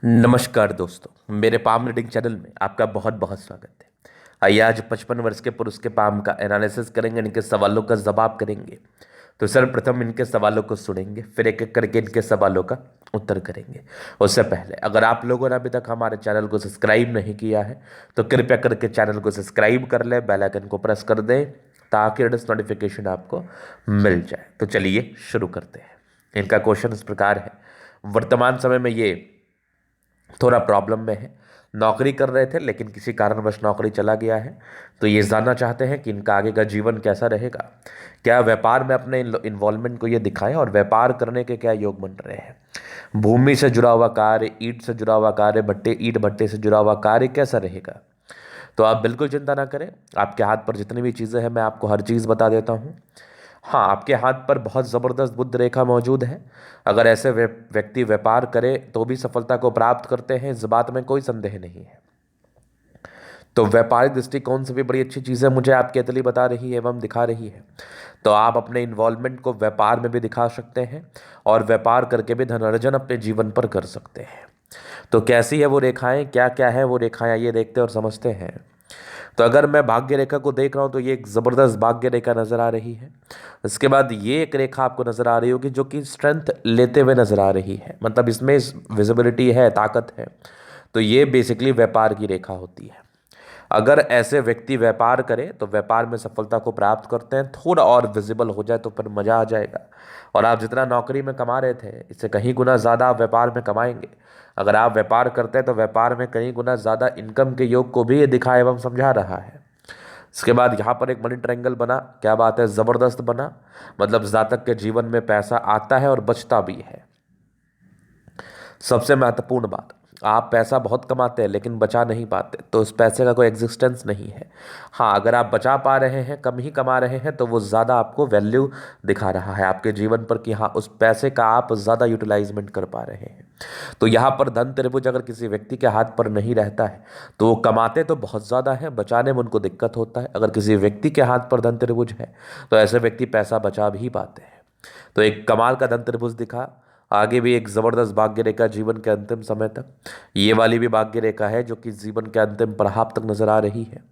नमस्कार दोस्तों, मेरे पाम रीडिंग चैनल में आपका बहुत बहुत स्वागत है। आइए आज 55 वर्ष के पुरुष के पाम का एनालिसिस करेंगे, इनके सवालों का जवाब करेंगे। तो सर्वप्रथम इनके सवालों को सुनेंगे, फिर एक एक करके इनके सवालों का उत्तर करेंगे। उससे पहले अगर आप लोगों ने अभी तक हमारे चैनल को सब्सक्राइब नहीं किया है तो कृपया करके चैनल को सब्सक्राइब कर लें, बेल आइकन को प्रेस कर दें ताकि लेटेस्ट नोटिफिकेशन आपको मिल जाए। तो चलिए शुरू करते हैं। इनका क्वेश्चन इस प्रकार है। वर्तमान समय में ये थोड़ा प्रॉब्लम में है, नौकरी कर रहे थे लेकिन किसी कारणवश नौकरी चला गया है। तो ये जानना चाहते हैं कि इनका आगे का जीवन कैसा रहेगा, क्या व्यापार में अपने इन्वॉल्वमेंट को ये दिखाएं और व्यापार करने के क्या योग बन रहे हैं। भूमि से जुड़ा हुआ कार्य, ईंट से जुड़ा हुआ कार्य, ईंट भट्टे से जुड़ा हुआ कार्य कैसा रहेगा। तो आप बिल्कुल चिंता ना करें, आपके हाथ पर जितनी भी चीज़ें हैं मैं आपको हर चीज़ बता देता हूँ। हाँ, आपके हाथ पर बहुत ज़बरदस्त बुध रेखा मौजूद है। अगर ऐसे व्यक्ति व्यापार करे तो भी सफलता को प्राप्त करते हैं, इस बात में कोई संदेह नहीं है। तो व्यापारिक दृष्टिकोण से भी बड़ी अच्छी चीज़ें मुझे आपकी अतली बता रही है एवं दिखा रही है। तो आप अपने इन्वॉल्वमेंट को व्यापार में भी दिखा सकते हैं और व्यापार करके भी धन अर्जन अपने जीवन पर कर सकते हैं। तो कैसी है वो रेखाएं, क्या क्या है वो रेखाएं, ये देखते और समझते हैं। तो अगर मैं भाग्य रेखा को देख रहा हूँ तो ये एक ज़बरदस्त भाग्य रेखा नज़र आ रही है। इसके बाद ये एक रेखा आपको नज़र आ रही होगी जो कि स्ट्रेंथ लेते हुए नज़र आ रही है, मतलब इसमें विजिबिलिटी है, ताकत है। तो ये बेसिकली व्यापार की रेखा होती है। अगर ऐसे व्यक्ति व्यापार करें तो व्यापार में सफलता को प्राप्त करते हैं। थोड़ा और विजिबल हो जाए तो फिर मज़ा आ जाएगा। और आप जितना नौकरी में कमा रहे थे इससे कहीं गुना ज़्यादा आप व्यापार में कमाएंगे। अगर आप व्यापार करते हैं तो व्यापार में कहीं गुना ज़्यादा इनकम के योग को भी ये दिखा एवं समझा रहा है। इसके बाद यहाँ पर एक मनी ट्रायंगल बना, क्या बात है, ज़बरदस्त बना। मतलब जातक के जीवन में पैसा आता है और बचता भी है। सबसे महत्वपूर्ण बात, आप पैसा बहुत कमाते हैं लेकिन बचा नहीं पाते, तो उस पैसे का कोई एग्जिस्टेंस नहीं है। हाँ, अगर आप बचा पा रहे हैं, कम ही कमा रहे हैं, तो वो ज़्यादा आपको वैल्यू दिखा रहा है आपके जीवन पर कि हाँ उस पैसे का आप ज़्यादा यूटिलाइजमेंट कर पा रहे हैं। तो यहाँ पर धन त्रिभुज अगर किसी व्यक्ति के हाथ पर नहीं रहता है तो वो कमाते तो बहुत ज़्यादा है, बचाने में उनको दिक्कत होता है। अगर किसी व्यक्ति के हाथ पर धन त्रिभुज है तो ऐसे व्यक्ति पैसा बचा भी पाते हैं। तो एक कमाल का धन त्रिभुज दिखा। आगे भी एक ज़बरदस्त भाग्य रेखा जीवन के अंतिम समय तक, ये वाली भी भाग्य रेखा है जो कि जीवन के अंतिम पड़ाव तक नजर आ रही है।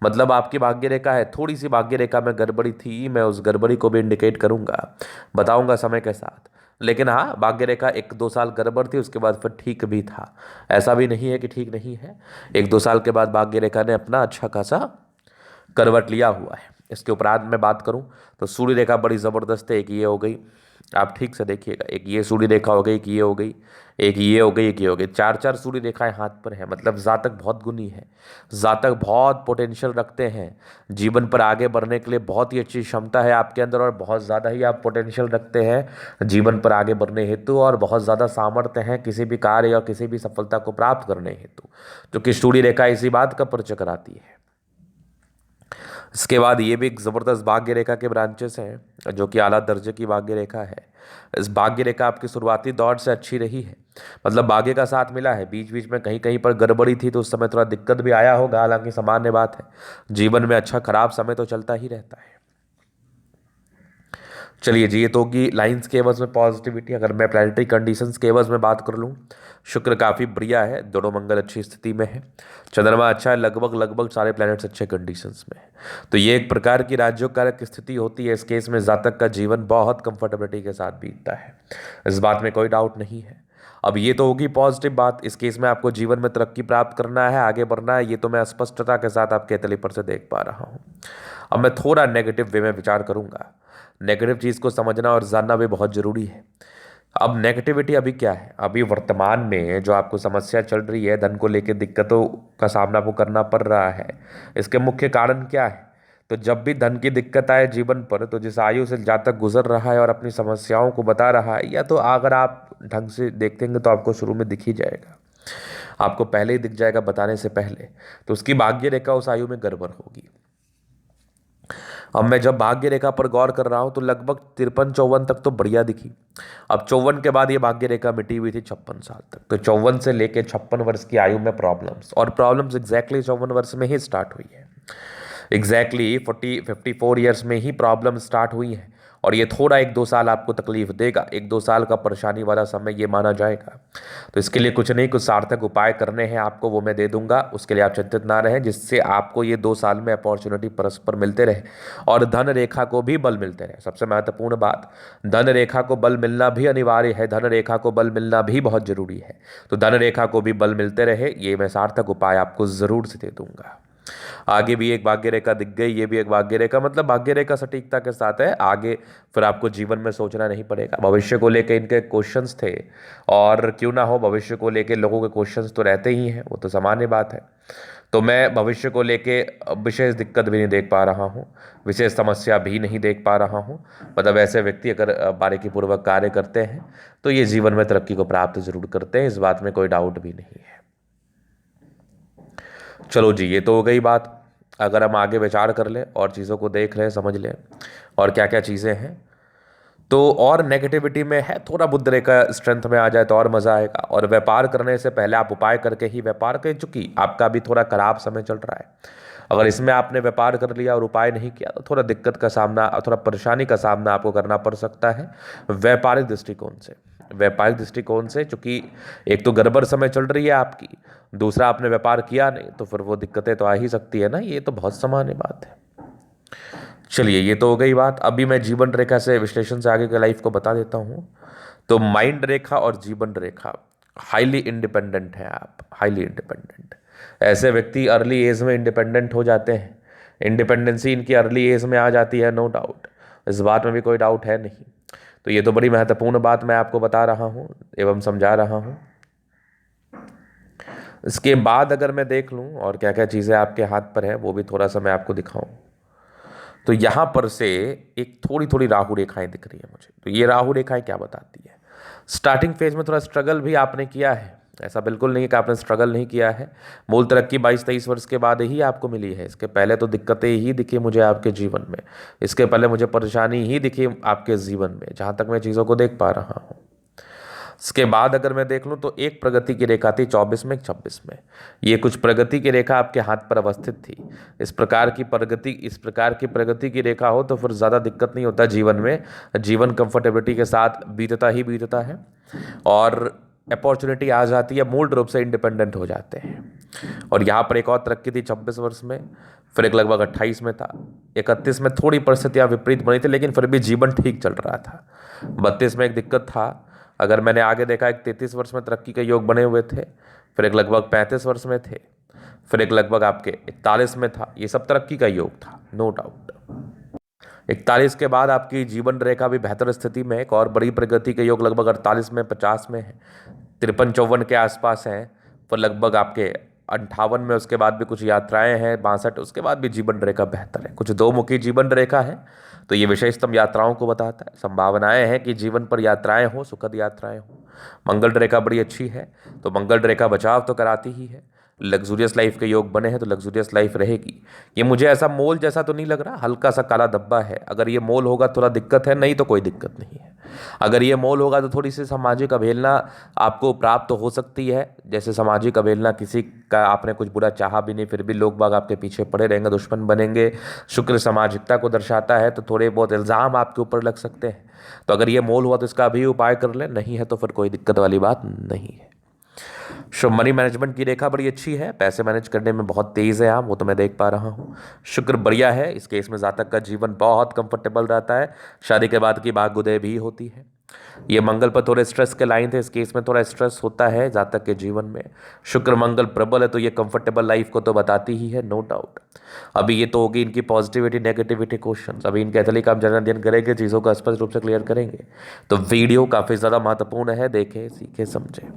मतलब आपकी भाग्य रेखा है, थोड़ी सी भाग्य रेखा में गड़बड़ी थी, मैं उस गड़बड़ी को भी इंडिकेट करूंगा, बताऊंगा समय के साथ। लेकिन हाँ, भाग्य रेखा 1-2 साल गड़बड़ थी, उसके बाद फिर ठीक भी था। ऐसा भी नहीं है कि ठीक नहीं है। 1-2 साल के बाद भाग्य रेखा ने अपना अच्छा खासा करवट लिया हुआ है। इसके उपरांत मैं बात करूं तो सूर्य रेखा बड़ी ज़बरदस्त है। एक ये हो गई, आप ठीक से देखिएगा, एक ये सूर्य रेखा हो गई, एक ये हो गई, एक ये हो गई, एक ये हो गई, 4-4 सूर्य रेखाएं हाथ पर है। मतलब जातक बहुत गुणी है, जातक बहुत पोटेंशियल रखते हैं, जीवन पर आगे बढ़ने के लिए बहुत ही अच्छी क्षमता है आपके अंदर और बहुत ज़्यादा ही आप पोटेंशियल रखते हैं जीवन पर आगे बढ़ने हेतु, और बहुत ज़्यादा सामर्थ्य है किसी भी कार्य या किसी भी सफलता को प्राप्त करने हेतु, जो कि सूर्य रेखा इसी बात का परिचय कराती है। इसके बाद ये भी एक ज़बरदस्त भाग्य रेखा के ब्रांचेस हैं जो कि आला दर्जे की भाग्य रेखा है। इस भाग्य रेखा आपकी शुरुआती दौर से अच्छी रही है, मतलब भाग्य का साथ मिला है। बीच बीच में कहीं कहीं पर गड़बड़ी थी तो उस समय थोड़ा दिक्कत भी आया होगा, हालांकि सामान्य बात है, जीवन में अच्छा खराब समय तो चलता ही रहता है। चलिए जी, ये तो होगी लाइंस के एवज में पॉजिटिविटी। अगर मैं प्लानिटरी कंडीशंस के एवज में बात कर लूँ, शुक्र काफ़ी बढ़िया है, दोनों मंगल अच्छी स्थिति में है, चंद्रमा अच्छा है, लगभग लगभग सारे प्लैनेट्स अच्छे कंडीशंस में है। तो ये एक प्रकार की राज्योकारक स्थिति होती है। इस केस में जातक का जीवन बहुत कंफर्टेबिलिटी के साथ बीतता है, इस बात में कोई डाउट नहीं है। अब ये तो होगी पॉजिटिव बात। इस केस में आपको जीवन में तरक्की प्राप्त करना है, आगे बढ़ना है, ये तो मैं स्पष्टता के साथ आपके तली पर से देख पा रहा हूँ। अब मैं थोड़ा नेगेटिव वे में विचार करूंगा। नेगेटिव चीज़ को समझना और जानना भी बहुत ज़रूरी है। अब नेगेटिविटी अभी क्या है, अभी वर्तमान में जो आपको समस्या चल रही है, धन को लेकर दिक्कतों का सामना आपको करना पड़ रहा है, इसके मुख्य कारण क्या है। तो जब भी धन की दिक्कत आए जीवन पर, तो जिस आयु से जातक गुजर रहा है और अपनी समस्याओं को बता रहा है, या तो अगर आप ढंग से देखेंगे तो आपको शुरू में दिख ही जाएगा, आपको पहले ही दिख जाएगा बताने से पहले, तो उसकी भाग्य रेखा उस आयु में गड़बड़ होगी। अब मैं जब भाग्य रेखा पर गौर कर रहा हूं तो लगभग 53-54 तक तो बढ़िया दिखी। अब 54 के बाद ये भाग्य रेखा मिटी हुई थी 56 साल तक। तो 54 से लेके 56 वर्ष की आयु में प्रॉब्लम्स, और प्रॉब्लम्स एग्जैक्टली 54 वर्ष में ही स्टार्ट हुई है। एग्जैक्टली 54 ईयर्स में ही प्रॉब्लम स्टार्ट हुई है। और ये थोड़ा 1-2 साल आपको तकलीफ देगा, 1-2 साल का परेशानी वाला समय ये माना जाएगा। तो इसके लिए कुछ नहीं, कुछ सार्थक उपाय करने हैं आपको, वो मैं दे दूंगा, उसके लिए आप चिंतित ना रहें, जिससे आपको ये 2 साल में अपॉर्चुनिटी परस्पर मिलते रहे और धन रेखा को भी बल मिलते रहे। सबसे महत्वपूर्ण बात, धन रेखा को बल मिलना भी अनिवार्य है, धन रेखा को बल मिलना भी बहुत जरूरी है। तो धन रेखा को भी बल मिलते रहे, ये मैं सार्थक उपाय आपको जरूर से दे दूंगा। आगे भी एक भाग्य रेखा दिख गई, ये भी एक भाग्य रेखा, मतलब भाग्य रेखा सटीकता के साथ है। आगे फिर आपको जीवन में सोचना नहीं पड़ेगा। भविष्य को लेकर इनके क्वेश्चंस थे, और क्यों ना हो, भविष्य को लेकर लोगों के क्वेश्चंस तो रहते ही हैं, वो तो सामान्य बात है। तो मैं भविष्य को लेके विशेष दिक्कत भी नहीं देख पा रहा हूँ, विशेष समस्या भी नहीं देख पा रहा हूँ। मतलब ऐसे व्यक्ति अगर बारीकी पूर्वक कार्य करते हैं तो ये जीवन में तरक्की को प्राप्त जरूर करते हैं, इस बात में कोई डाउट भी नहीं है। चलो जी, ये तो हो गई बात। अगर हम आगे विचार कर लें और चीज़ों को देख लें, समझ लें और क्या क्या चीज़ें हैं, तो और नेगेटिविटी में है, थोड़ा बुद्ध रेखा स्ट्रेंथ में आ जाए तो और मज़ा आएगा। और व्यापार करने से पहले आप उपाय करके ही व्यापार करें, चूंकि आपका भी थोड़ा खराब समय चल रहा है। अगर इसमें आपने व्यापार कर लिया और उपाय नहीं किया तो थोड़ा दिक्कत का सामना, थोड़ा परेशानी का सामना आपको करना पड़ सकता है व्यापारिक दृष्टिकोण से। व्यापारिक दृष्टिकोण से, चूंकि एक तो गड़बड़ समय चल रही है आपकी, दूसरा आपने व्यापार किया नहीं, तो फिर वो दिक्कतें तो आ ही सकती है ना, ये तो बहुत सामान्य बात है। चलिए, ये तो हो गई बात। अभी मैं जीवन रेखा से विश्लेषण से आगे के लाइफ को बता देता हूँ। तो माइंड रेखा और जीवन रेखा, हाईली इंडिपेंडेंट है आप, हाईली इंडिपेंडेंट। ऐसे व्यक्ति अर्ली एज में इंडिपेंडेंट हो जाते हैं, इंडिपेंडेंसी इनकी अर्ली एज में आ जाती है, नो डाउट, इस बात में भी कोई डाउट है नहीं। तो ये तो बड़ी महत्वपूर्ण बात मैं आपको बता रहा हूँ एवं समझा रहा हूँ। इसके बाद अगर मैं देख लूँ और क्या क्या चीज़ें आपके हाथ पर है, वो भी थोड़ा सा मैं आपको दिखाऊं, तो यहाँ पर से एक थोड़ी थोड़ी राहु रेखाएं दिख रही है मुझे। तो ये राहु रेखाएं क्या बताती है? स्टार्टिंग फेज में थोड़ा स्ट्रगल भी आपने किया है, ऐसा बिल्कुल नहीं कि आपने स्ट्रगल नहीं किया है। मूल तरक्की 22-23 वर्ष के बाद ही आपको मिली है, इसके पहले तो दिक्कतें ही दिखी मुझे आपके जीवन में, इसके पहले मुझे परेशानी ही दिखी आपके जीवन में, जहाँ तक मैं चीज़ों को देख पा रहा हूँ। इसके बाद अगर मैं देख लूँ तो एक प्रगति की रेखा थी 24 में, 26 में, ये कुछ प्रगति की रेखा आपके हाथ पर अवस्थित थी। इस प्रकार की प्रगति की रेखा हो तो फिर ज़्यादा दिक्कत नहीं होता जीवन में, जीवन कंफर्टेबिलिटी के साथ बीतता ही बीतता है और अपॉर्चुनिटी आ जाती है, मूल रूप से इंडिपेंडेंट हो जाते हैं। और यहाँ पर एक और तरक्की थी 26 वर्ष में, फिर एक लगभग 28 में था, 31 में थोड़ी परिस्थितियाँ विपरीत बनी थी, लेकिन फिर भी जीवन ठीक चल रहा था। 32 में एक दिक्कत था, अगर मैंने आगे देखा एक 33 वर्ष में तरक्की के योग बने हुए थे, फिर एक लगभग 35 वर्ष में थे, फिर एक लगभग आपके 41 में था, ये सब तरक्की का योग था, नो डाउट। 41 के बाद आपकी जीवन रेखा भी बेहतर स्थिति में, एक और बड़ी प्रगति के योग लगभग 48 में, 50 में है, 53-54 के आसपास हैं, फिर लगभग आपके 58 में उसके बाद भी कुछ यात्राएं हैं, 62, उसके बाद भी जीवन रेखा बेहतर है, कुछ दो मुखी जीवन रेखा है। तो ये विशेषतम यात्राओं को बताता है, संभावनाएं हैं कि जीवन पर यात्राएं हो, सुखद यात्राएं हो। मंगल रेखा बड़ी अच्छी है, तो मंगल रेखा बचाव तो कराती ही है। लग्जूरियस लाइफ के योग बने हैं तो लग्जूरियस लाइफ रहेगी। ये मुझे ऐसा मोल जैसा तो नहीं लग रहा, हल्का सा काला धब्बा है, अगर ये मोल होगा थोड़ा दिक्कत है, नहीं तो कोई दिक्कत नहीं है। अगर ये मोल होगा तो थोड़ी सी सामाजिक अवहेलना आपको प्राप्त हो सकती है, जैसे सामाजिक अवहेलना, किसी का आपने कुछ बुरा चाहा भी नहीं फिर भी लोग बाग आपके पीछे पड़े रहेंगे, दुश्मन बनेंगे। शुक्र सामाजिकता को दर्शाता है, तो थोड़े बहुत इल्ज़ाम आपके ऊपर लग सकते हैं। तो अगर ये मोल हुआ तो इसका भी उपाय कर ले, नहीं है तो फिर कोई दिक्कत वाली बात नहीं है। मनी मैनेजमेंट की रेखा बड़ी अच्छी है, पैसे मैनेज करने में बहुत तेज है आप, वो तो मैं देख पा रहा हूँ। शुक्र बढ़िया है, इस केस में जातक का जीवन बहुत कंफर्टेबल रहता है, शादी के बाद की भाग्योदय भी होती है। ये मंगल पर थोड़े स्ट्रेस के लाइन थे, इस केस में थोड़ा स्ट्रेस होता है जातक के जीवन में। शुक्र मंगल प्रबल है तो ये कंफर्टेबल लाइफ को तो बताती ही है, नो डाउट। अभी ये तो होगी इनकी पॉजिटिविटी नेगेटिविटी क्वेश्चंस, अभी इनके अथली का हम जन अध्ययन करेंगे, चीज़ों को स्पष्ट रूप से क्लियर करेंगे। तो वीडियो काफ़ी ज़्यादा महत्वपूर्ण है, देखें, सीखें, समझें।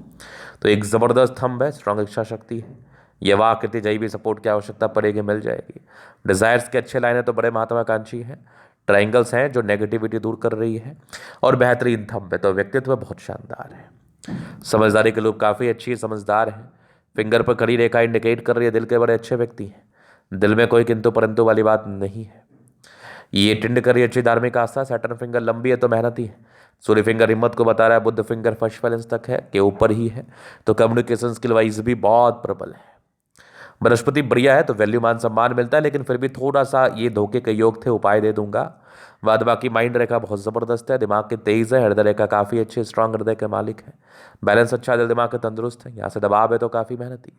तो एक ज़बरदस्त थंब है, स्ट्रांग इच्छा शक्ति है, ये वाह आकृति जय भी सपोर्ट की आवश्यकता पड़ेगी, मिल जाएगी। डिज़ायर्स के अच्छे लाइन है तो बड़े महत्वाकांक्षी हैं, ट्राइंगल्स हैं जो नेगेटिविटी दूर कर रही है, और बेहतरीन थंब है, तो व्यक्तित्व बहुत शानदार है। समझदारी के लोग काफ़ी अच्छी समझदार हैं। फिंगर पर खड़ी रेखा इंडिकेट कर रही है दिल के बड़े अच्छे व्यक्ति हैं, दिल में कोई किंतु परंतु वाली बात नहीं है। ये टिंड करी अच्छी धार्मिक आस्था, सैटर्न फिंगर लंबी है तो मेहनती है, सूर्य फिंगर हिम्मत को बता रहा है, बुद्ध फिंगर फर्स्ट बैलेंस तक है के ऊपर ही है, तो कम्युनिकेशन स्किल वाइज भी बहुत प्रबल है। बृहस्पति बढ़िया है तो वैल्यू मान सम्मान मिलता है, लेकिन फिर भी थोड़ा सा ये धोखे के योग थे, उपाय दे दूंगा। बाद बाकी माइंड रेखा बहुत ज़बरदस्त है, दिमाग के तेज है, हृदय रेखा काफ़ी अच्छी स्ट्रांग हृदय के मालिक है, बैलेंस अच्छा है, दिल दिमाग के तंदुरुस्त है, यहाँ से दबाव है तो काफ़ी मेहनती,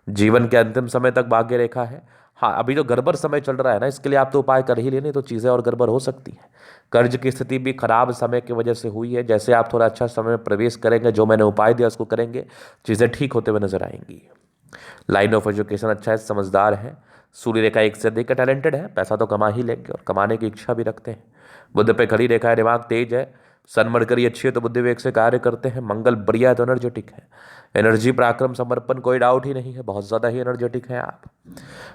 जीवन के अंतिम समय तक भाग्य रेखा है। हाँ, अभी जो गड़बड़ समय चल रहा है ना, इसके लिए आप तो उपाय कर ही लेने, तो चीज़ें और गड़बड़ हो सकती हैं। कर्ज की स्थिति भी खराब समय की वजह से हुई है, जैसे आप थोड़ा अच्छा समय में प्रवेश करेंगे, जो मैंने उपाय दिया उसको करेंगे, चीज़ें ठीक होते हुए नजर आएंगी। लाइन ऑफ एजुकेशन अच्छा है, समझदार है, सूर्य रेखा एक से अधिक टैलेंटेड है, पैसा तो कमा ही लेंगे और कमाने की इच्छा भी रखते हैं। बुद्ध पे खड़ी रेखा है, दिमाग तेज है, सन मरकरी अच्छी है तो बुद्धि विवेक से कार्य करते हैं, मंगल बढ़िया है तो एनर्जेटिक है, एनर्जी पराक्रम समर्पण कोई डाउट ही नहीं है, बहुत ज़्यादा ही एनर्जेटिक है आप।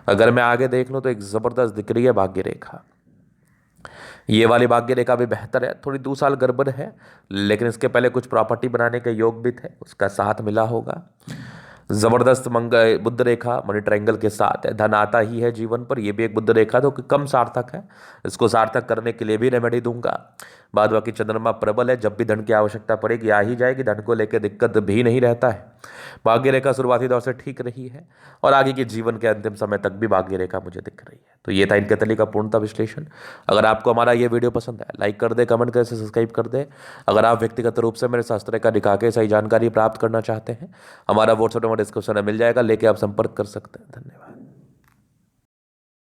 अगर मैं आगे देख लूँ तो एक ज़बरदस्त दिख रही है भाग्य रेखा, ये वाली भाग्य रेखा भी बेहतर है, थोड़ी 2 साल गड़बड़ है, लेकिन इसके पहले कुछ प्रॉपर्टी बनाने के योग भी थे, उसका साथ मिला होगा। जबरदस्त मंगल बुद्ध रेखा मनी ट्रायंगल के साथ है, धन आता ही है जीवन पर, ये भी एक बुद्ध रेखा तो कम सार्थक है, इसको सार्थक करने के लिए भी रेमेडी दूंगा। बाद बाकी चंद्रमा प्रबल है, जब भी धन की आवश्यकता पड़ेगी आ ही जाएगी, धन को लेकर दिक्कत भी नहीं रहता है। भाग्य रेखा शुरुआती दौर से ठीक रही है और आगे के जीवन के अंतिम समय तक भी भाग्य रेखा मुझे दिख रही है। तो ये था इनके तली का पूर्णतः विश्लेषण। अगर आपको हमारा ये वीडियो पसंद है, लाइक कर दे, कमेंट कर, सब्सक्राइब कर दे। अगर आप व्यक्तिगत रूप से मेरे शास्त्र रेखा दिखा के सही जानकारी प्राप्त करना चाहते हैं, हमारा व्हाट्सएप नंबर डिस्क्रिप्शन में मिल जाएगा, लेके आप संपर्क कर सकते हैं। धन्यवाद।